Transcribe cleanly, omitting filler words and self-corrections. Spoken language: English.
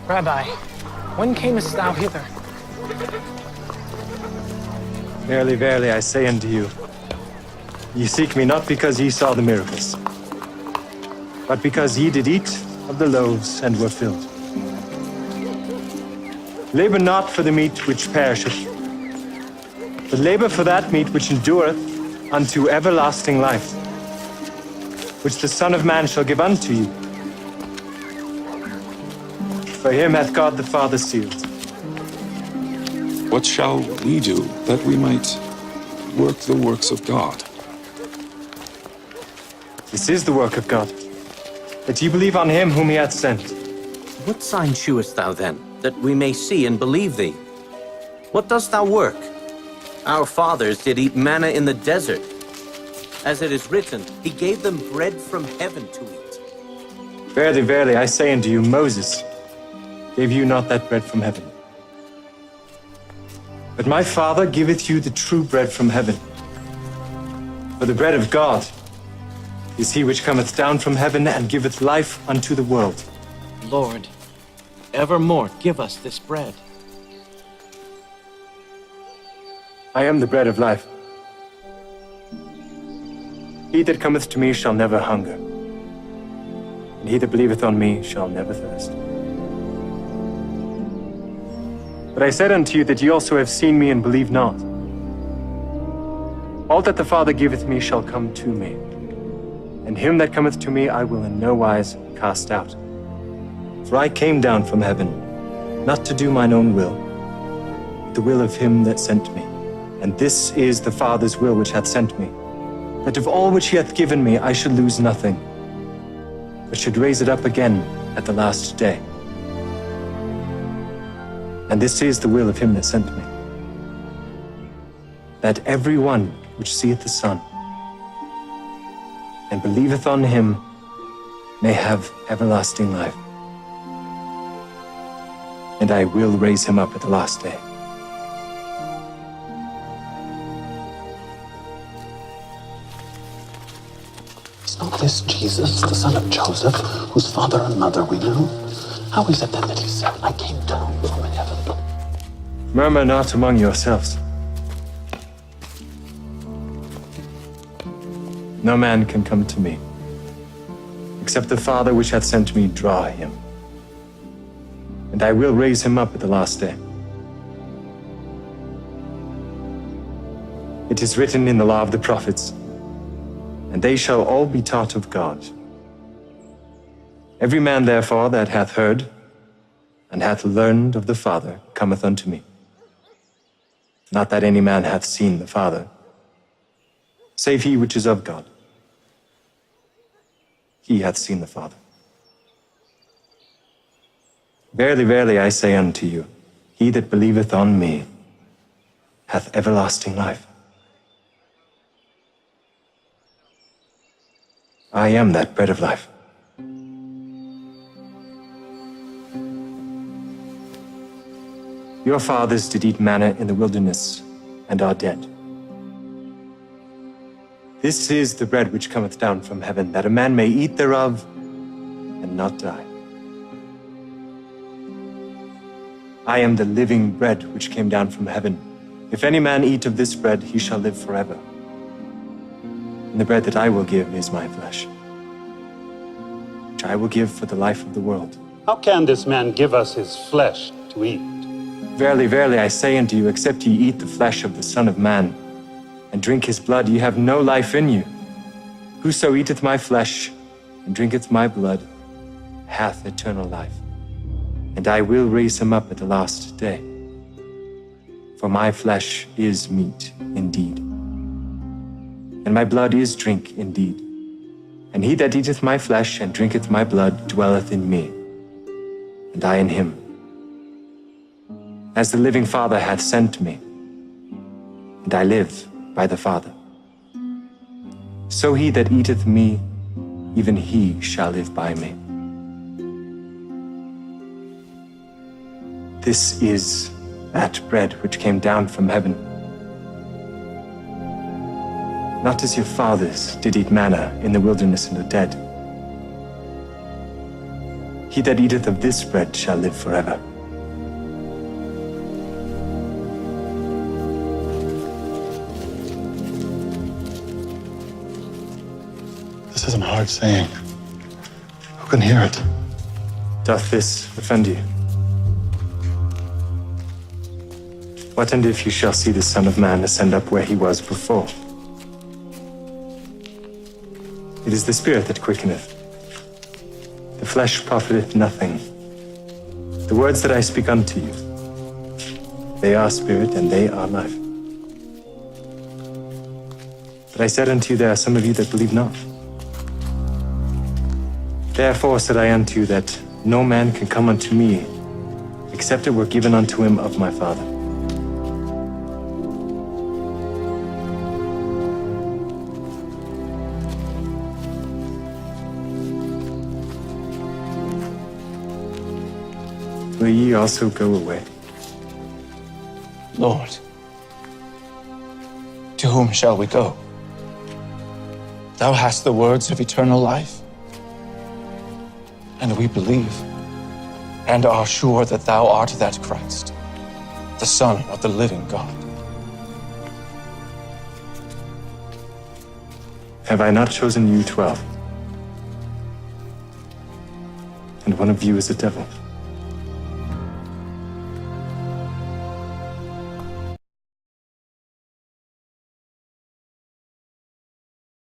Rabbi, when camest thou hither? Verily, verily, I say unto you, ye seek me not because ye saw the miracles, but because ye did eat of the loaves and were filled. Labor not for the meat which perisheth, but labor for that meat which endureth unto everlasting life, which the Son of Man shall give unto you. For him hath God the Father sealed. What shall we do that we might work the works of God? This is the work of God, that ye believe on him whom he hath sent. What sign shewest thou then, that we may see and believe thee? What dost thou work? Our fathers did eat manna in the desert. As it is written, he gave them bread from heaven to eat. Verily, verily, I say unto you, Moses gave you not that bread from heaven. But my Father giveth you the true bread from heaven. For the bread of God is he which cometh down from heaven and giveth life unto the world. Lord, evermore give us this bread. I am the bread of life. He that cometh to me shall never hunger, and he that believeth on me shall never thirst. But I said unto you that ye also have seen me and believe not. All that the Father giveth me shall come to me, and him that cometh to me I will in no wise cast out. For I came down from heaven, not to do mine own will, but the will of him that sent me. And this is the Father's will which hath sent me, that of all which he hath given me I should lose nothing, but should raise it up again at the last day. And this is the will of him that sent me, that every one which seeth the Son and believeth on him may have everlasting life. And I will raise him up at the last day. Is not this Jesus, the son of Joseph, whose father and mother we know? How is it then that he said, I came down from heaven? Murmur not among yourselves. No man can come to me, except the Father which hath sent me draw him. And I will raise him up at the last day. It is written in the law of the prophets, and they shall all be taught of God. Every man, therefore, that hath heard and hath learned of the Father cometh unto me. Not that any man hath seen the Father, save he which is of God. He hath seen the Father. Verily, verily, I say unto you, he that believeth on me hath everlasting life. I am that bread of life. Your fathers did eat manna in the wilderness and are dead. This is the bread which cometh down from heaven, that a man may eat thereof and not die. I am the living bread which came down from heaven. If any man eat of this bread, he shall live forever. And the bread that I will give is my flesh, which I will give for the life of the world. How can this man give us his flesh to eat? Verily, verily, I say unto you, except ye eat the flesh of the Son of Man, and drink his blood, ye have no life in you. Whoso eateth my flesh, and drinketh my blood, hath eternal life. And I will raise him up at the last day. For my flesh is meat indeed, and my blood is drink indeed. And he that eateth my flesh and drinketh my blood dwelleth in me, and I in him. As the living Father hath sent me, and I live by the Father, so he that eateth me, even he shall live by me. This is that bread which came down from heaven. Not as your fathers did eat manna in the wilderness and are dead. He that eateth of this bread shall live forever. This is an hard saying. Who can hear it? Doth this offend you? What and if you shall see the Son of Man ascend up where he was before? It is the Spirit that quickeneth. The flesh profiteth nothing. The words that I speak unto you, they are spirit and they are life. But I said unto you, there are some of you that believe not. Therefore said I unto you that no man can come unto me, except it were given unto him of my Father. Will ye also go away? Lord, to whom shall we go? Thou hast the words of eternal life, and we believe and are sure that thou art that Christ, the Son of the living God. Have I not chosen you 12? And one of you is a devil.